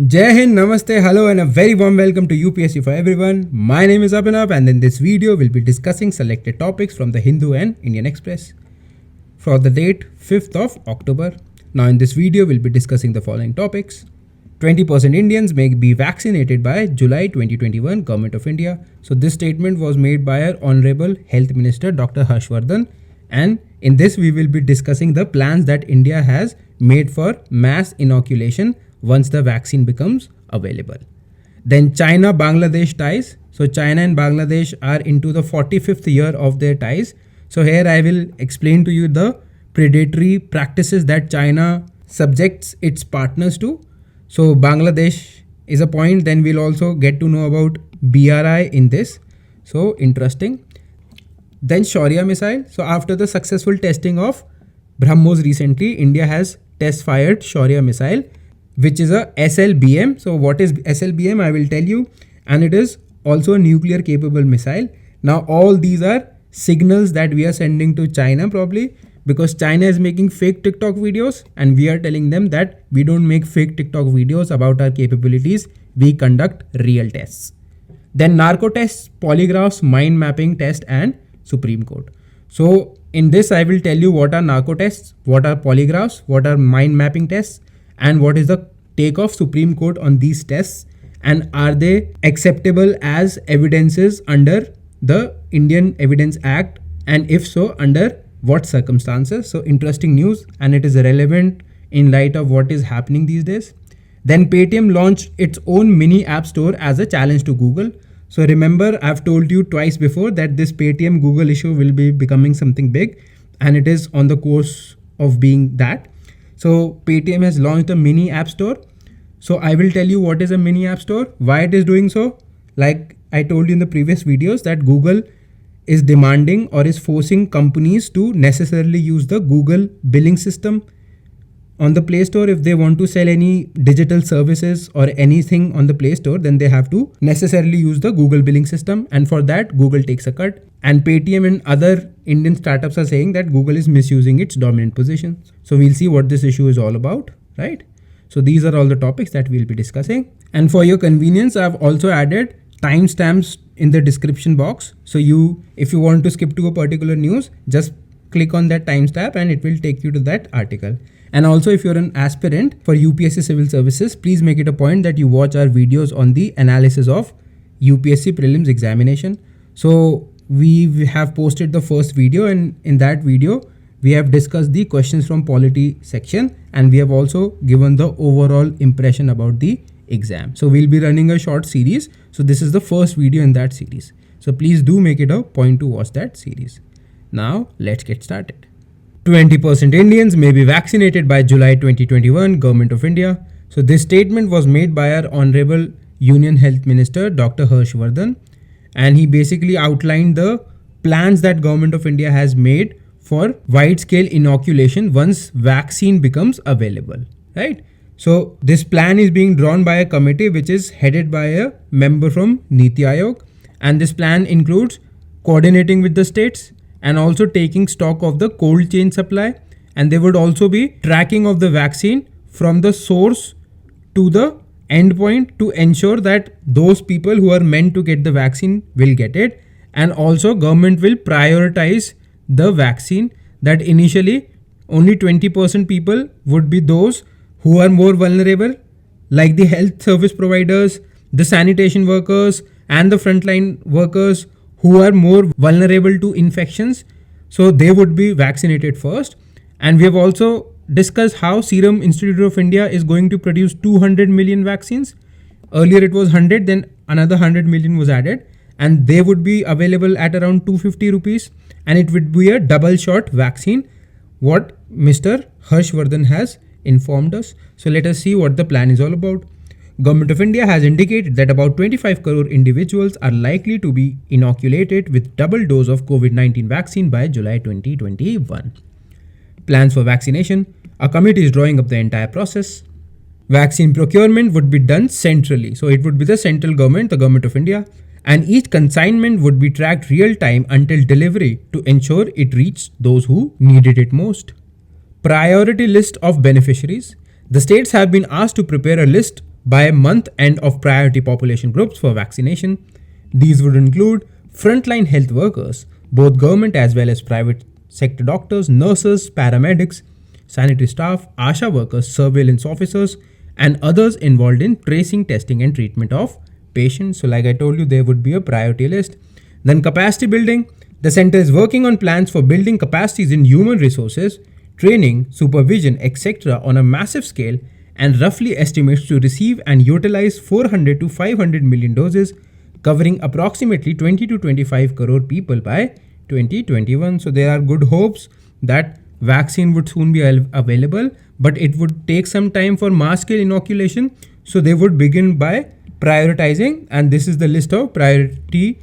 Jai Hind, Namaste, hello and a very warm welcome to UPSC for everyone. My name is Abhinav and in this video we'll be discussing selected topics from the Hindu and Indian Express for the date 5th of October. Now in this video we'll be discussing the following topics. 20% Indians may be vaccinated by July 2021, Government of India. So this statement was made by our Honorable Health Minister Dr. Harshvardhan, and in this we will be discussing the plans that India has made for mass inoculation once the vaccine becomes available. Then China-Bangladesh ties. So China and Bangladesh are into the 45th year of their ties. So here I will explain to you the predatory practices that China subjects its partners to. So Bangladesh is a point. Then we'll also get to know about BRI in this. So interesting. Then Shaurya Missile. So after the successful testing of BrahMos recently, India has test fired Shaurya Missile, which is a SLBM. So what is SLBM? I will tell you. And it is also a nuclear capable missile. Now all these are signals that we are sending to China probably, because China is making fake TikTok videos and we are telling them that we don't make fake TikTok videos about our capabilities. We conduct real tests. Then Narco tests, Polygraphs, mind mapping test and Supreme Court. So in this I will tell you what are narco tests, what are polygraphs, what are mind mapping tests, and what is the take of Supreme Court on these tests, and are they acceptable as evidences under the Indian Evidence Act, and if so, under what circumstances. So interesting news, and it is relevant in light of what is happening these days. Then Paytm launched its own mini app store as a challenge to Google. So remember, I've told you twice before that this Paytm Google issue will be becoming something big, and it is on the course of being that. So Paytm has launched a mini app store. So I will tell you what is a mini app store, why it is doing so. Like I told you in the previous videos that Google is demanding or is forcing companies to necessarily use the Google billing system on the Play Store. If they want to sell any digital services or anything on the Play Store, then they have to necessarily use the Google billing system. And for that, Google takes a cut. And Paytm and other Indian startups are saying that Google is misusing its dominant position. So we'll see what this issue is all about, right? So these are all the topics that we'll be discussing. And for your convenience, I've also added timestamps in the description box. So if you want to skip to a particular news, just click on that timestamp and it will take you to that article. And also, if you're an aspirant for UPSC Civil Services, please make it a point that you watch our videos on the analysis of UPSC prelims examination. So we have posted the first video, and in that video, we have discussed the questions from polity section, and we have also given the overall impression about the exam. So we'll be running a short series. So this is the first video in that series. So please do make it a point to watch that series. Now let's get started. 20% Indians may be vaccinated by July 2021, Government of India. So this statement was made by our Honorable Union Health Minister Dr. Harshvardhan, and he basically outlined the plans that Government of India has made for wide-scale inoculation once vaccine becomes available, right? So this plan is being drawn by a committee which is headed by a member from Niti Aayog, and this plan includes coordinating with the states and also taking stock of the cold chain supply, and they would also be tracking of the vaccine from the source to the endpoint to ensure that those people who are meant to get the vaccine will get it. And also government will prioritize the vaccine, that initially only 20% people would be those who are more vulnerable, like the health service providers, the sanitation workers and the frontline workers who are more vulnerable to infections. So they would be vaccinated first. And we have also discussed how Serum Institute of India is going to produce 200 million vaccines. Earlier it was 100, then another 100 million was added, and they would be available at around 250 rupees, and it would be a double shot vaccine, what Mr. Harshvardhan has informed us. So let us see what the plan is all about. Government of India has indicated that about 25 crore individuals are likely to be inoculated with double dose of COVID-19 vaccine by July 2021. Plans for vaccination. A committee is drawing up the entire process. Vaccine procurement would be done centrally. So it would be the central government, the Government of India, and each consignment would be tracked real time until delivery to ensure it reached those who needed it most. Priority list of beneficiaries. The states have been asked to prepare a list by month end of priority population groups for vaccination. These would include frontline health workers, both government as well as private sector doctors, nurses, paramedics, sanitary staff, ASHA workers, surveillance officers, and others involved in tracing, testing, and treatment of patients. So, like I told you, there would be a priority list. Then, capacity building. The center is working on plans for building capacities in human resources, training, supervision, etc. on a massive scale, and roughly estimates to receive and utilize 400 to 500 million doses, covering approximately 20 to 25 crore people by 2021. So there are good hopes that vaccine would soon be available, but it would take some time for mass scale inoculation. So they would begin by prioritizing, and this is the list of priority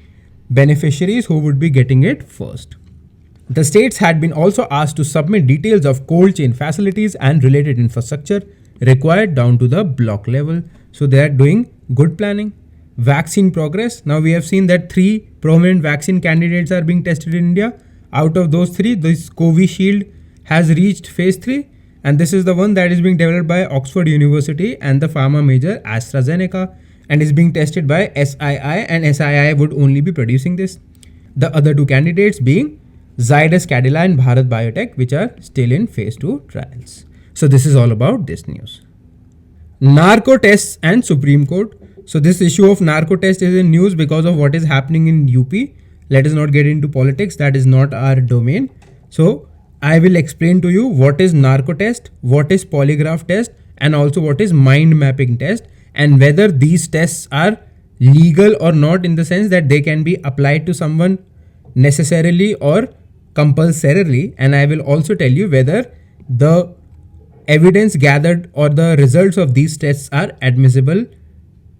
beneficiaries who would be getting it first. The states had been also asked to submit details of cold chain facilities and related infrastructure required down to the block level. So they are doing good planning. Vaccine progress. Now we have seen that 3 prominent vaccine candidates are being tested in India. Out of those 3, this Covishield has reached phase 3, and this is the one that is being developed by Oxford University and the pharma major AstraZeneca, and is being tested by SII, and SII would only be producing this. The other 2 candidates being Zydus Cadila and Bharat Biotech, which are still in phase 2 trials. So this is all about this news. Narco tests and Supreme Court. So this issue of narco test is in news because of what is happening in UP. Let us not get into politics. That is not our domain. So I will explain to you what is narco test, what is polygraph test, and also what is mind mapping test, and whether these tests are legal or not, in the sense that they can be applied to someone necessarily or compulsorily. And I will also tell you whether the evidence gathered or the results of these tests are admissible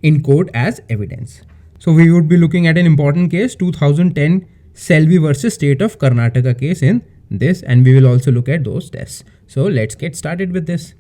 in court as evidence. So we would be looking at an important case, 2010 Selvi versus State of Karnataka case in this, and we will also look at those tests. So let's get started with this.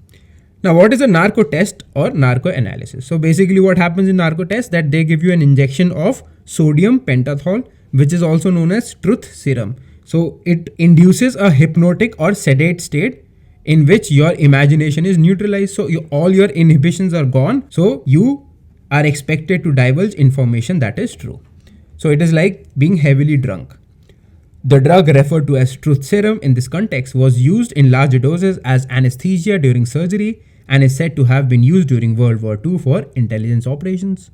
Now, what is a narco test or narco analysis? So basically what happens in narco test, that they give you an injection of sodium pentothal, which is also known as truth serum. So it induces a hypnotic or sedate state in which your imagination is neutralized. So all your inhibitions are gone. So you are expected to divulge information that is true. So it is like being heavily drunk. The drug referred to as truth serum in this context was used in large doses as anesthesia during surgery and is said to have been used during World War II for intelligence operations.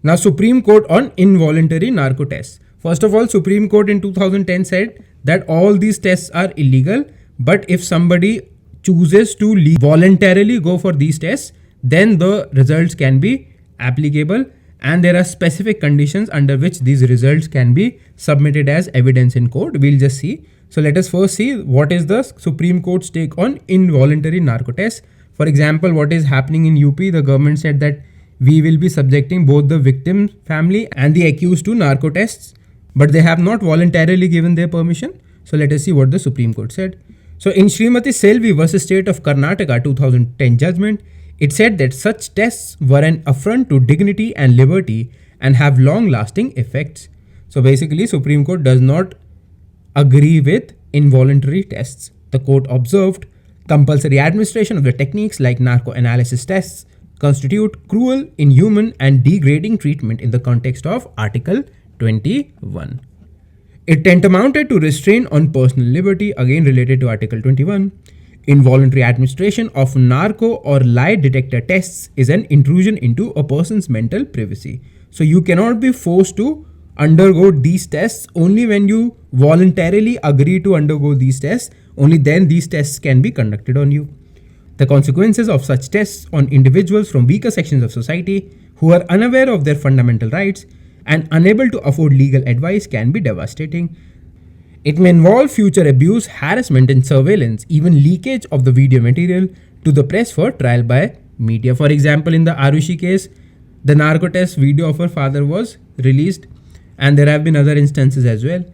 Now, Supreme Court on involuntary narco tests. First of all, Supreme Court in 2010 said that all these tests are illegal, but if somebody chooses to voluntarily go for these tests, then the results can be applicable, and there are specific conditions under which these results can be submitted as evidence in court. We'll just see. So let us first see what is the Supreme Court's take on involuntary narco tests. For example, what is happening in UP, the government said that we will be subjecting both the victim family and the accused to narco tests, but they have not voluntarily given their permission. So let us see what the Supreme Court said. So in Srimati Selvi versus State of Karnataka 2010 judgment, it said that such tests were an affront to dignity and liberty and have long-lasting effects. So basically, Supreme Court does not agree with involuntary tests. The court observed compulsory administration of the techniques like narco analysis tests constitute cruel, inhuman, and degrading treatment in the context of Article 21. It tantamounted to restraint on personal liberty, again related to Article 21. Involuntary administration of narco or lie detector tests is an intrusion into a person's mental privacy. So you cannot be forced to undergo these tests. Only when you voluntarily agree to undergo these tests, only then these tests can be conducted on you. The consequences of such tests on individuals from weaker sections of society who are unaware of their fundamental rights and unable to afford legal advice can be devastating. It may involve future abuse, harassment, and surveillance, even leakage of the video material to the press for trial by media. For example, in the Arushi case, the narco test video of her father was released, and there have been other instances as well.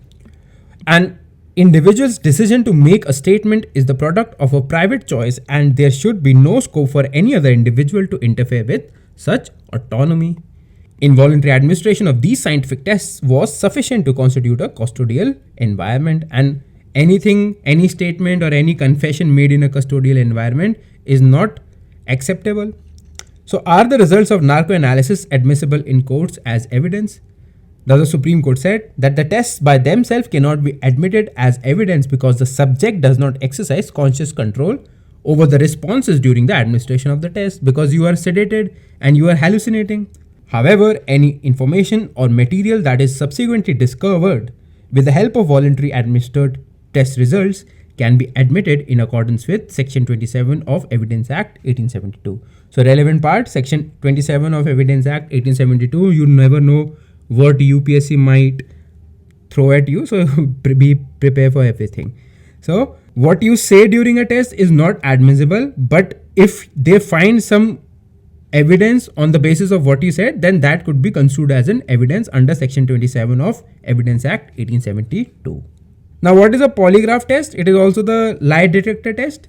An individual's decision to make a statement is the product of a private choice, and there should be no scope for any other individual to interfere with such autonomy. Involuntary administration of these scientific tests was sufficient to constitute a custodial environment, and any statement or any confession made in a custodial environment is not acceptable. So are the results of narco analysis admissible in courts as evidence? Now, the Supreme Court said that the tests by themselves cannot be admitted as evidence because the subject does not exercise conscious control over the responses during the administration of the test because you are sedated and you are hallucinating. However, any information or material that is subsequently discovered with the help of voluntary administered test results can be admitted in accordance with Section 27 of Evidence Act 1872. So relevant part, Section 27 of Evidence Act 1872, you never know what UPSC might throw at you, so be prepared for everything. So what you say during a test is not admissible, but if they find some evidence on the basis of what you said, then that could be construed as an evidence under Section 27 of Evidence Act 1872. Now, what is a polygraph test? It is also the lie detector test.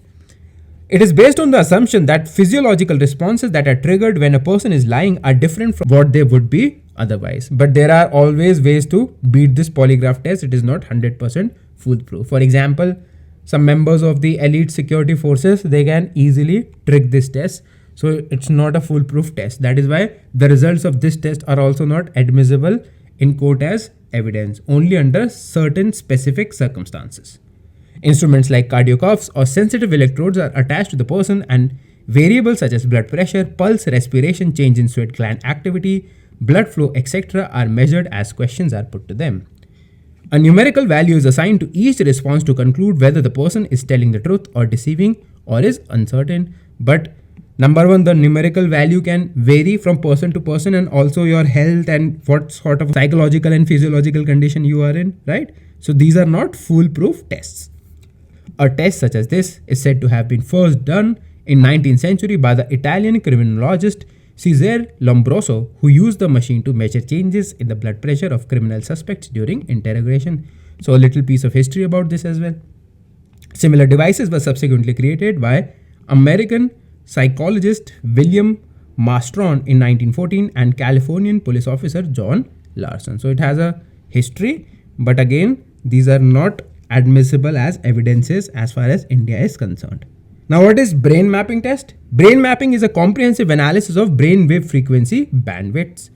It is based on the assumption that physiological responses that are triggered when a person is lying are different from what they would be otherwise. But there are always ways to beat this polygraph test. It is not 100% foolproof. For example, some members of the elite security forces, they can easily trick this test. So it's not a foolproof test. That is why the results of this test are also not admissible in court as evidence, only under certain specific circumstances. Instruments like cardiocuffs or sensitive electrodes are attached to the person, and variables such as blood pressure, pulse, respiration, change in sweat gland activity, blood flow, etc. are measured as questions are put to them. A numerical value is assigned to each response to conclude whether the person is telling the truth or deceiving or is uncertain. But number one, the numerical value can vary from person to person, and also your health and what sort of psychological and physiological condition you are in, right? So these are not foolproof tests. A test such as this is said to have been first done in 19th century by the Italian criminologist Cesare Lombroso, who used the machine to measure changes in the blood pressure of criminal suspects during interrogation. So a little piece of history about this as well. Similar devices were subsequently created by American psychologist William Mastron in 1914 and Californian police officer John Larson. So it has a history, but again, these are not admissible as evidences as far as India is concerned. Now, what is brain mapping test? Brain mapping is a comprehensive analysis of brain wave frequency bandwidths.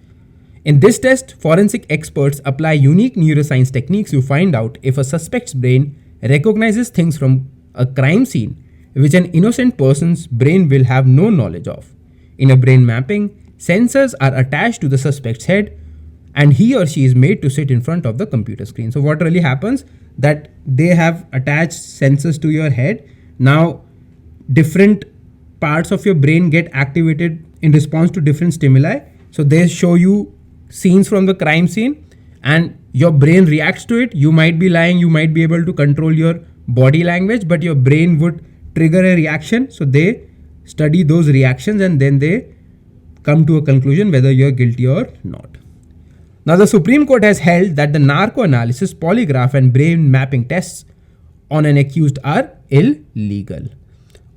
In this test, forensic experts apply unique neuroscience techniques to find out if a suspect's brain recognizes things from a crime scene which an innocent person's brain will have no knowledge of. In a brain mapping, sensors are attached to the suspect's head and he or she is made to sit in front of the computer screen. So what really happens that they have attached sensors to your head. Now, different parts of your brain get activated in response to different stimuli. So they show you scenes from the crime scene and your brain reacts to it. You might be lying, you might be able to control your body language, but your brain would trigger a reaction. So they study those reactions and then they come to a conclusion whether you're guilty or not. Now, the Supreme Court has held that the narco analysis, polygraph and brain mapping tests on an accused are illegal.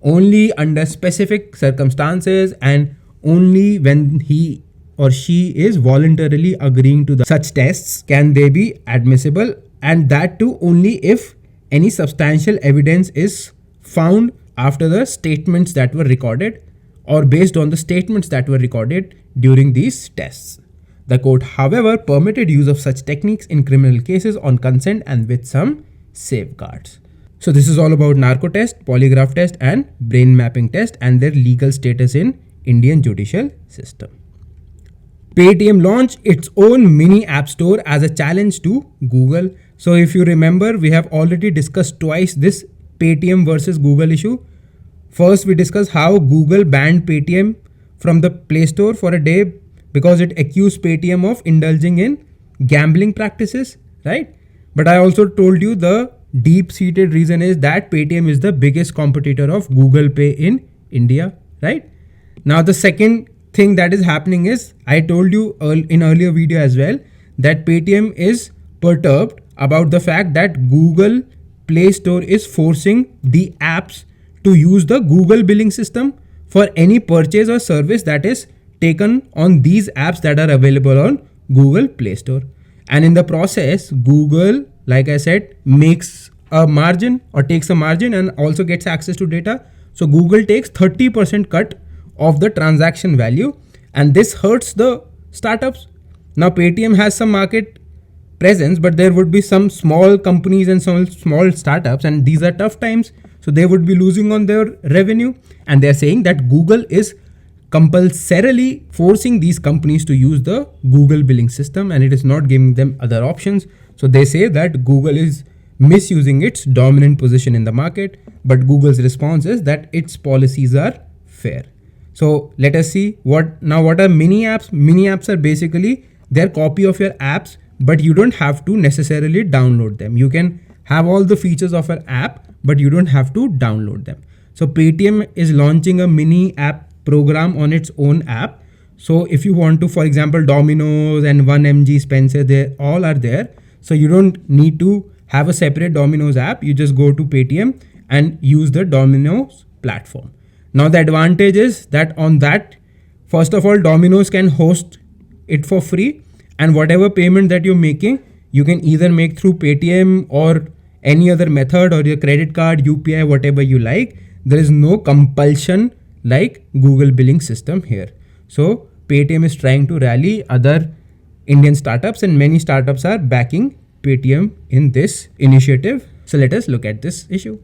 Only under specific circumstances and only when he or she is voluntarily agreeing to such tests can they be admissible, and that too only if any substantial evidence is found after the statements that were recorded or based on the statements that were recorded during these tests. The court, however, permitted use of such techniques in criminal cases on consent and with some safeguards. So this is all about narco test, polygraph test and brain mapping test and their legal status in Indian judicial system. Paytm launched its own mini app store as a challenge to Google. So if you remember, we have already discussed twice this Paytm versus Google issue. First, we discussed how Google banned Paytm from the Play Store for a day because it accused Paytm of indulging in gambling practices, right? But I also told you the deep-seated reason is that Paytm is the biggest competitor of Google Pay in India, right? Now, the second thing that is happening is, I told you in earlier video as well, that Paytm is perturbed about the fact that Google Play Store is forcing the apps to use the Google billing system for any purchase or service that is taken on these apps that are available on Google Play Store. And in the process, Google, like I said, makes a margin or takes a margin and also gets access to data. So Google takes 30% cut of the transaction value, and this hurts the startups. Now Paytm has some market presence, but there would be some small companies and some small startups, and these are tough times, so they would be losing on their revenue. And they're saying that Google is compulsorily forcing these companies to use the Google billing system, and it is not giving them other options. So they say that Google is misusing its dominant position in the market, but Google's response is that its policies are fair. So let us see what are mini apps. Mini apps are basically their copy of your apps, but you don't have to necessarily download them. You can have all the features of an app, but you don't have to download them. So Paytm is launching a mini app program on its own app. So if you want to, for example, Domino's and 1mg Spencer, they all are there. So you don't need to have a separate Domino's app. You just go to Paytm and use the Domino's platform. Now the advantage is that on that, first of all, Domino's can host it for free, and whatever payment that you're making, you can either make through Paytm or any other method, or your credit card, UPI, whatever you like. There is no compulsion like Google billing system here. So Paytm is trying to rally other Indian startups, and many startups are backing Paytm in this initiative. So let us look at this issue.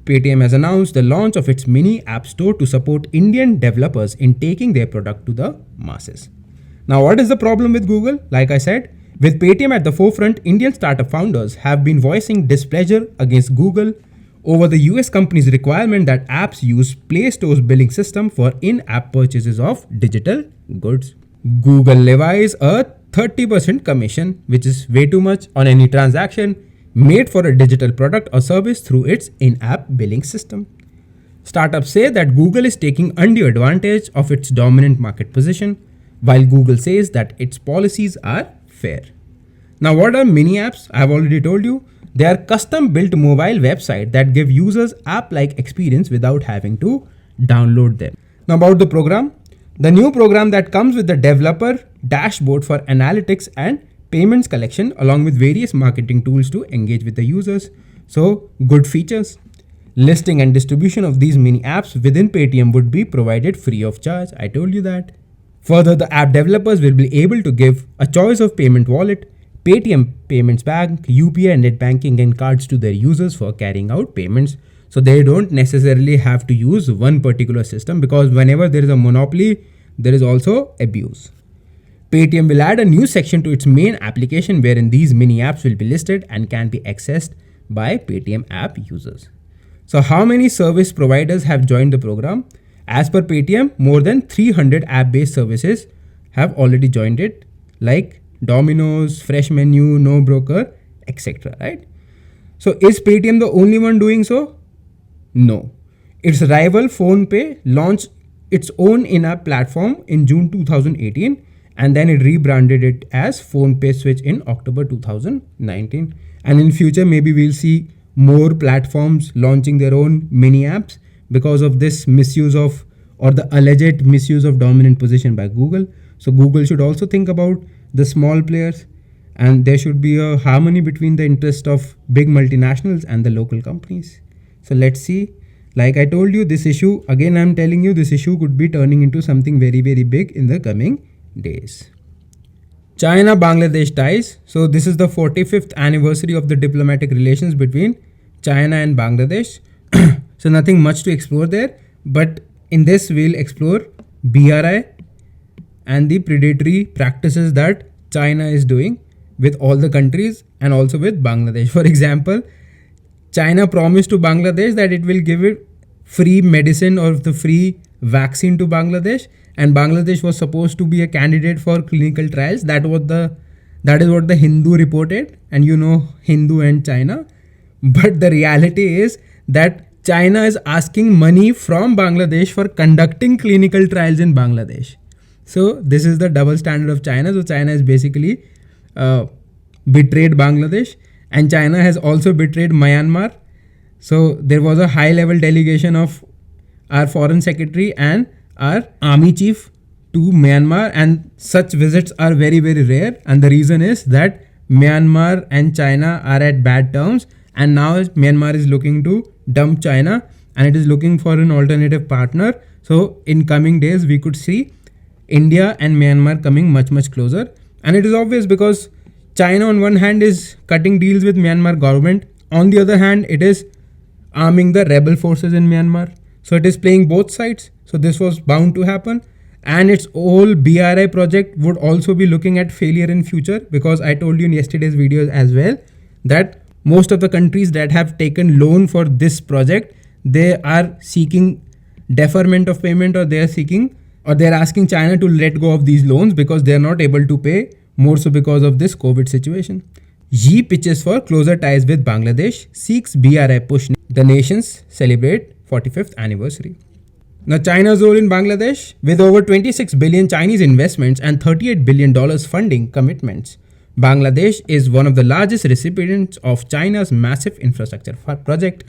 Paytm has announced the launch of its mini app store to support Indian developers in taking their product to the masses. Now, what is the problem with Google? Like I said, with Paytm at the forefront, Indian startup founders have been voicing displeasure against Google over the US company's requirement that apps use Play Store's billing system for in-app purchases of digital goods. Google levies a 30% commission, which is way too much, on any transaction made for a digital product or service through its in-app billing system. Startups say that Google is taking undue advantage of its dominant market position, while Google says that its policies are fair. Now, what are mini apps? I have already told you. They are custom-built mobile websites that give users app-like experience without having to download them. Now, about the program. The new program that comes with the developer dashboard for analytics and payments collection, along with various marketing tools to engage with the users. So, good features. Listing and distribution of these mini apps within Paytm would be provided free of charge. I told you that. Further, the app developers will be able to give a choice of payment wallet, Paytm Payments Bank, UPI, net banking, and cards to their users for carrying out payments. So they don't necessarily have to use one particular system, because whenever there is a monopoly, there is also abuse. Paytm will add a new section to its main application wherein these mini apps will be listed and can be accessed by Paytm app users. So how many service providers have joined the program? As per Paytm, more than 300 app-based services have already joined it, like Domino's, Fresh Menu, No Broker, etc. Right? So is Paytm the only one doing so? No. Its rival PhonePe launched its own in-app platform in June 2018, and then it rebranded it as PhonePe Switch in October 2019. And in future, maybe we'll see more platforms launching their own mini apps because of this misuse of, or the alleged misuse of, dominant position by Google. So Google should also think about the small players, and there should be a harmony between the interest of big multinationals and the local companies. So let's see. Like I told you, this issue, again I'm telling you, this issue could be turning into something very, very big in the coming days. China-Bangladesh ties. So this is the 45th anniversary of the diplomatic relations between China and Bangladesh. So nothing much to explore there, but in this we'll explore BRI and the predatory practices that China is doing with all the countries and also with Bangladesh. For example, China promised to Bangladesh that it will give it free medicine or the free vaccine to Bangladesh, and Bangladesh was supposed to be a candidate for clinical trials. That is what the Hindu reported, and you know Hindu and China. But the reality is that China is asking money from Bangladesh for conducting clinical trials in Bangladesh. So this is the double standard of China. So China has basically betrayed Bangladesh, and China has also betrayed Myanmar. So there was a high level delegation of our foreign secretary and our army chief to Myanmar, and such visits are very, very rare. And the reason is that Myanmar and China are at bad terms, and now Myanmar is looking to dump China and it is looking for an alternative partner. So in coming days, we could see India and Myanmar coming much, much closer. And it is obvious because China on one hand is cutting deals with Myanmar government. On the other hand, it is arming the rebel forces in Myanmar. So it is playing both sides. So this was bound to happen. And its whole BRI project would also be looking at failure in future, because I told you in yesterday's videos as well that most of the countries that have taken loan for this project, they are seeking deferment of payment, or they are asking China to let go of these loans because they are not able to pay, more so because of this COVID situation. Xi pitches for closer ties with Bangladesh, seeks BRI push. The nations celebrate 45th anniversary. Now, China's role in Bangladesh, with over 26 billion Chinese investments and $38 billion funding commitments, Bangladesh is one of the largest recipients of China's massive infrastructure project.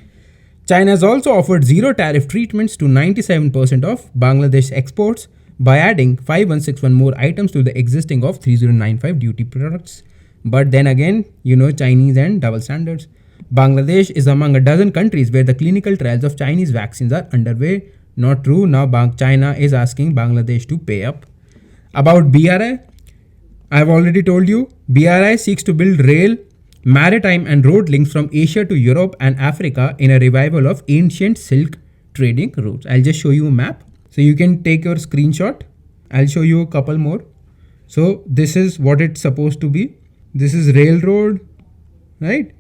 China has also offered zero tariff treatments to 97% of Bangladesh exports by adding 5161 more items to the existing of 3095 duty products. But then again, Chinese and double standards. Bangladesh is among a dozen countries where the clinical trials of Chinese vaccines are underway. Not true. Now China is asking Bangladesh to pay up. About BRI, I've already told you, BRI seeks to build rail, maritime and road links from Asia to Europe and Africa in a revival of ancient silk trading routes. I'll just show you a map. So you can take your screenshot. I'll show you a couple more. So this is what it's supposed to be. This is railroad, right?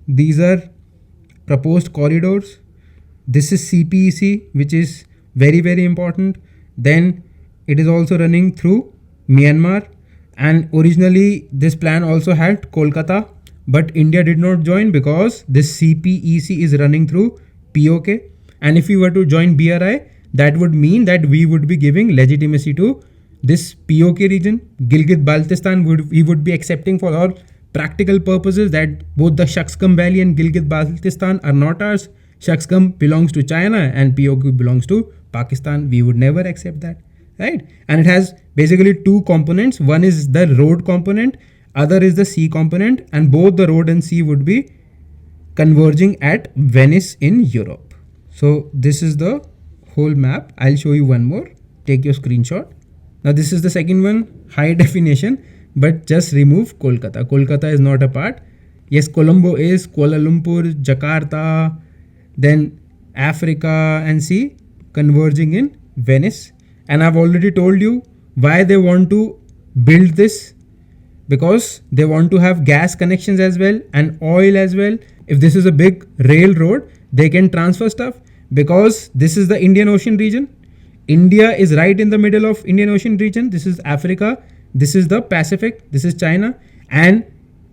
These are proposed corridors. This is CPEC, which is very, very important. Then it is also running through Myanmar. And originally this plan also had Kolkata, but India did not join because this CPEC is running through POK. And if we were to join BRI, that would mean that we would be giving legitimacy to this POK region. Gilgit-Baltistan we would be accepting for all practical purposes that both the Shaksgam Valley and Gilgit-Baltistan are not ours. Shaksgam belongs to China and POK belongs to Pakistan. We would never accept that, right? And it has basically two components. One is the road component, other is the sea component, and both the road and sea would be converging at Venice in Europe. So this is the whole map. I'll show you one more. Take your screenshot. Now this is the second one, high definition, but just remove Kolkata. Kolkata is not a part. Yes, Colombo is, Kuala Lumpur, Jakarta, then Africa and sea converging in Venice. And I've already told you why they want to build this, because they want to have gas connections as well and oil as well. If this is a big railroad, they can transfer stuff, because this is the Indian Ocean region. India is right in the middle of Indian Ocean region. This is Africa. This is the Pacific. This is China. And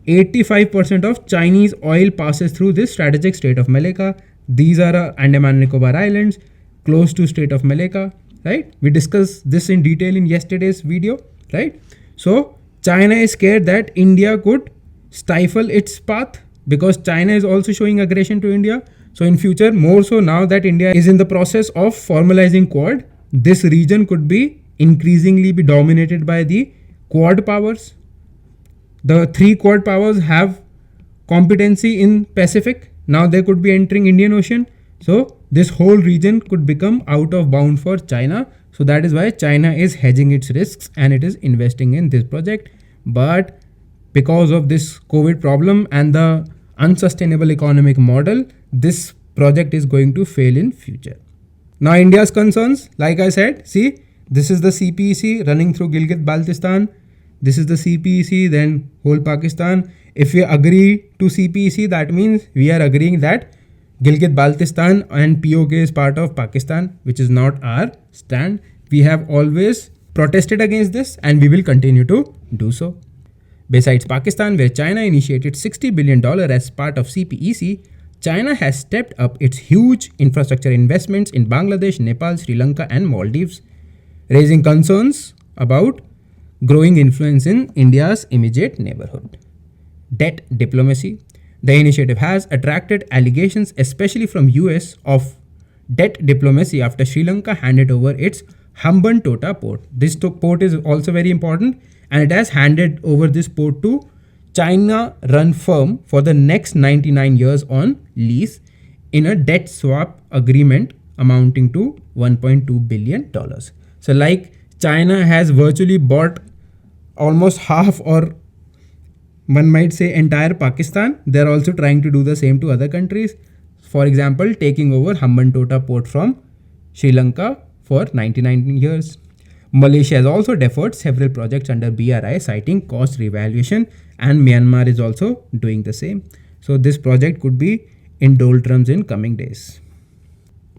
85% of Chinese oil passes through this strategic Strait of Malacca. These are Andaman and Nicobar Islands, close to Strait of Malacca, right? We discussed this in detail in yesterday's video, right? So China is scared that India could stifle its path, because China is also showing aggression to India. So in future, more so now that India is in the process of formalizing Quad, this region could be increasingly be dominated by the Quad powers. The three Quad powers have competency in Pacific. Now they could be entering Indian Ocean. So this whole region could become out of bound for China. So that is why China is hedging its risks and it is investing in this project. But because of this COVID problem and the unsustainable economic model, this project is going to fail in future. Now India's concerns, like I said, see, this is the CPEC running through Gilgit-Baltistan. This is the CPEC, then whole Pakistan. If we agree to CPEC, that means we are agreeing that Gilgit-Baltistan and POK is part of Pakistan, which is not our stand. We have always protested against this and we will continue to do so. Besides Pakistan, where China initiated $60 billion as part of CPEC, China has stepped up its huge infrastructure investments in Bangladesh, Nepal, Sri Lanka and Maldives, raising concerns about growing influence in India's immediate neighborhood. Debt diplomacy. The initiative has attracted allegations, especially from US, of debt diplomacy after Sri Lanka handed over its Hambantota port. This port is also very important, and it has handed over this port to China-run firm for the next 99 years on lease in a debt swap agreement amounting to $1.2 billion. So like China has virtually bought almost half, or one might say entire Pakistan, they're also trying to do the same to other countries. For example, taking over Hambantota port from Sri Lanka for 99 years. Malaysia has also deferred several projects under BRI, citing cost revaluation, and Myanmar is also doing the same. So this project could be in doldrums in coming days.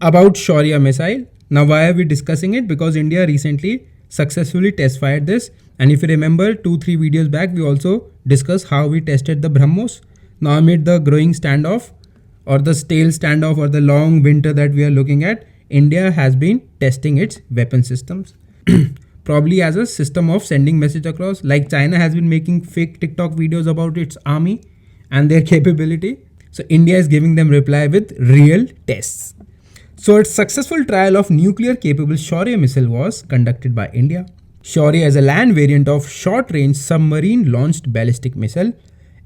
About Shaurya Missile. Now why are we discussing it? Because India recently successfully test fired this, and if you remember 2-3 videos back, we also discussed how we tested the BrahMos. Now amid the growing standoff, or the stale standoff, or the long winter that we are looking at, India has been testing its weapon systems. Probably as a system of sending message across, like China has been making fake TikTok videos about its army and their capability. So India is giving them reply with real tests. So its successful trial of nuclear capable Shaurya missile was conducted by India. Shaurya is a land variant of short range submarine launched ballistic missile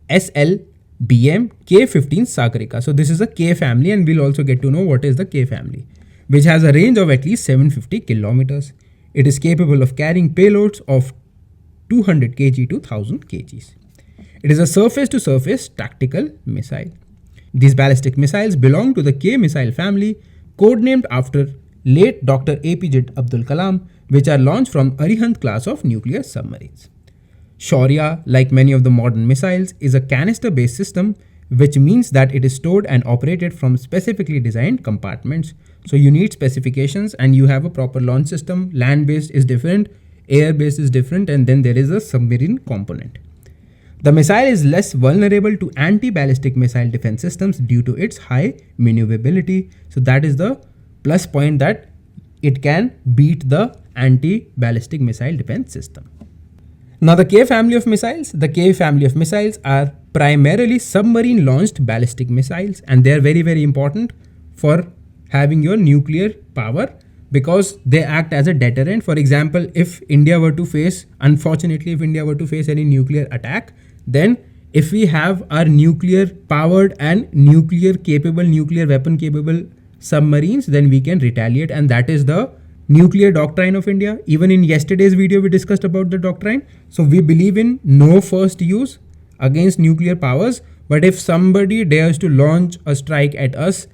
SLBM K-15 Sagarika. So this is a K family, and we'll also get to know what is the K family, which has a range of at least 750 kilometers. It is capable of carrying payloads of 200 kg to 1000 kgs. It is a surface-to-surface tactical missile. These ballistic missiles belong to the K missile family, codenamed after late Dr. APJ Abdul Kalam, which are launched from Arihant class of nuclear submarines. Shaurya, like many of the modern missiles, is a canister-based system, which means that it is stored and operated from specifically designed compartments. So you need specifications, and you have a proper launch system. Land-based is different, air-based is different, and then there is a submarine component. The missile is less vulnerable to anti-ballistic missile defense systems due to its high maneuverability. So that is the plus point, that it can beat the anti-ballistic missile defense system. Now the K family of missiles. The K family of missiles are primarily submarine launched ballistic missiles, and they are very, very important for having your nuclear power, because they act as a deterrent. For example, if India were to face, unfortunately, if India were to face any nuclear attack, then if we have our nuclear powered and nuclear capable, nuclear weapon capable submarines, then we can retaliate. And that is the nuclear doctrine of India. Even in yesterday's video, we discussed about the doctrine. So we believe in no first use against nuclear powers. But if somebody dares to launch a strike at us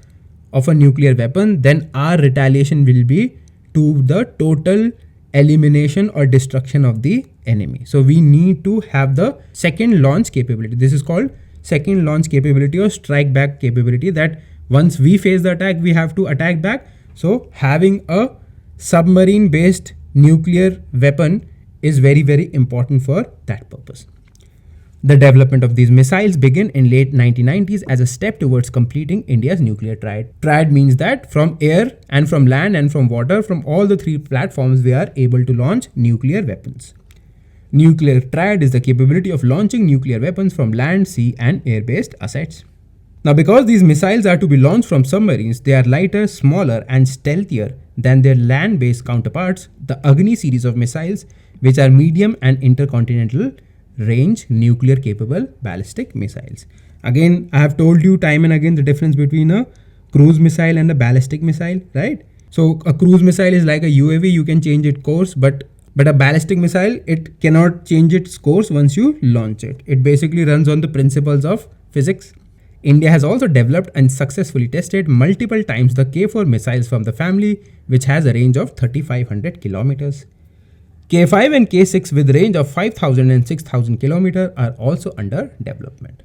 of a nuclear weapon, then our retaliation will be to the total elimination or destruction of the enemy. So we need to have the second launch capability. This is called second launch capability or strike back capability, that once we face the attack, we have to attack back. So having a submarine based nuclear weapon is very, very important for that purpose. The development of these missiles began in late 1990s as a step towards completing India's nuclear triad. Triad means that from air and from land and from water, from all the three platforms, we are able to launch nuclear weapons. Nuclear triad is the capability of launching nuclear weapons from land, sea, and air-based assets. Now, because these missiles are to be launched from submarines, they are lighter, smaller, and stealthier than their land-based counterparts, the Agni series of missiles, which are medium and intercontinental range nuclear capable ballistic missiles. Again, I have told you time and again the difference between a cruise missile and a ballistic missile, right? So a cruise missile is like a UAV, you can change its course, but a ballistic missile, it cannot change its course once you launch it. It basically runs on the principles of physics. India has also developed and successfully tested multiple times the K4 missiles from the family, which has a range of 3,500 kilometers. K5 and K6 with range of 5,000 and 6,000 kilometers are also under development.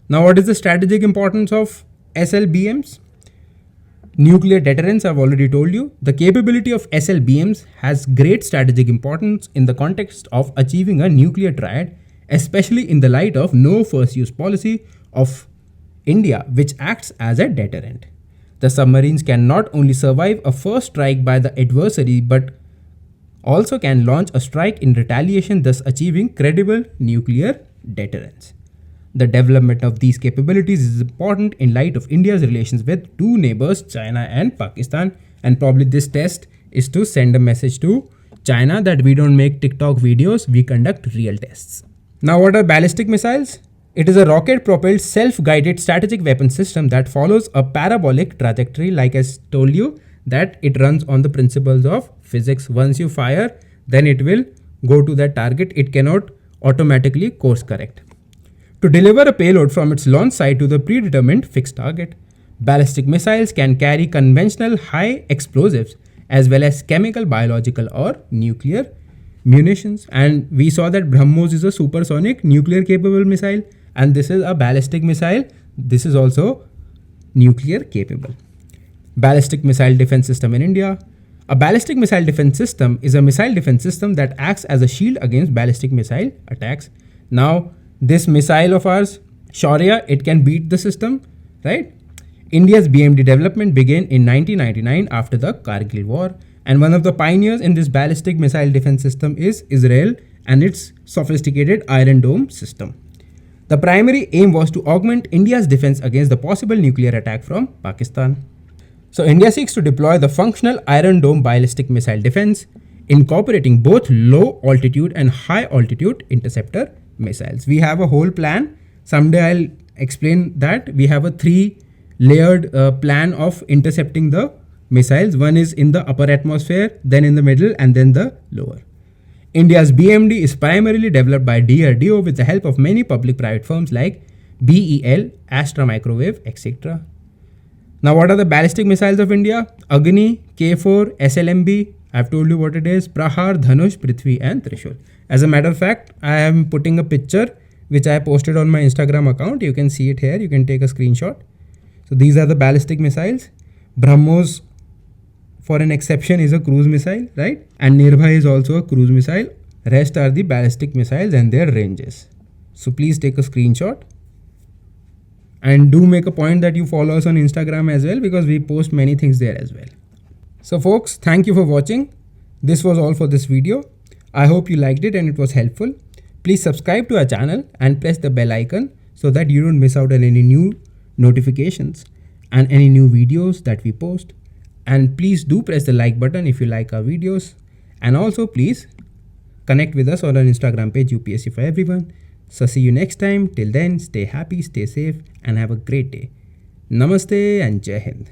Now, what is the strategic importance of SLBMs? Nuclear deterrence, I've already told you. The capability of SLBMs has great strategic importance in the context of achieving a nuclear triad, especially in the light of no first use policy of India, which acts as a deterrent. The submarines can not only survive a first strike by the adversary, but also can launch a strike in retaliation, thus achieving credible nuclear deterrence. The development of these capabilities is important in light of India's relations with two neighbors, China and Pakistan. And probably this test is to send a message to China that we don't make TikTok videos, we conduct real tests. Now, what are ballistic missiles? It is a rocket-propelled, self-guided strategic weapon system that follows a parabolic trajectory. Like I told you, that it runs on the principles of physics. Once you fire, then it will go to that target. It cannot automatically course correct. To deliver a payload from its launch site to the predetermined fixed target, ballistic missiles can carry conventional high explosives as well as chemical, biological, or nuclear munitions. And we saw that BrahMos is a supersonic nuclear capable missile, and this is a ballistic missile. This is also nuclear capable. Ballistic missile defense system in India. A ballistic missile defense system is a missile defense system that acts as a shield against ballistic missile attacks. Now, this missile of ours, Shaurya, it can beat the system, right? India's BMD development began in 1999 after the Kargil War, and one of the pioneers in this ballistic missile defense system is Israel and its sophisticated Iron Dome system. The primary aim was to augment India's defense against the possible nuclear attack from Pakistan. So India seeks to deploy the functional Iron Dome ballistic missile defense, incorporating both low altitude and high altitude interceptor missiles. We have a whole plan. Someday I'll explain that. We have a 3-layered plan of intercepting the missiles. One is in the upper atmosphere, then in the middle, and then the lower. India's BMD is primarily developed by DRDO with the help of many public-private firms like BEL, Astra Microwave, etc. Now, what are the ballistic missiles of India? Agni, K4, SLMB. I've told you what it is. Prahar, Dhanush, Prithvi, and Trishul. As a matter of fact, I am putting a picture which I posted on my Instagram account. You can see it here. You can take a screenshot. So these are the ballistic missiles. BrahMos, for an exception, is a cruise missile, right? And Nirbhay is also a cruise missile. Rest are the ballistic missiles and their ranges. So please take a screenshot. And do make a point that you follow us on Instagram as well, because we post many things there as well. So folks, thank you for watching. This was all for this video. I hope you liked it and it was helpful. Please subscribe to our channel and press the bell icon so that you don't miss out on any new notifications and any new videos that we post. And please do press the like button if you like our videos. And also please connect with us on our Instagram page, UPSC for Everyone. So see you next time. Till then, stay happy, stay safe, and have a great day. Namaste and Jai Hind.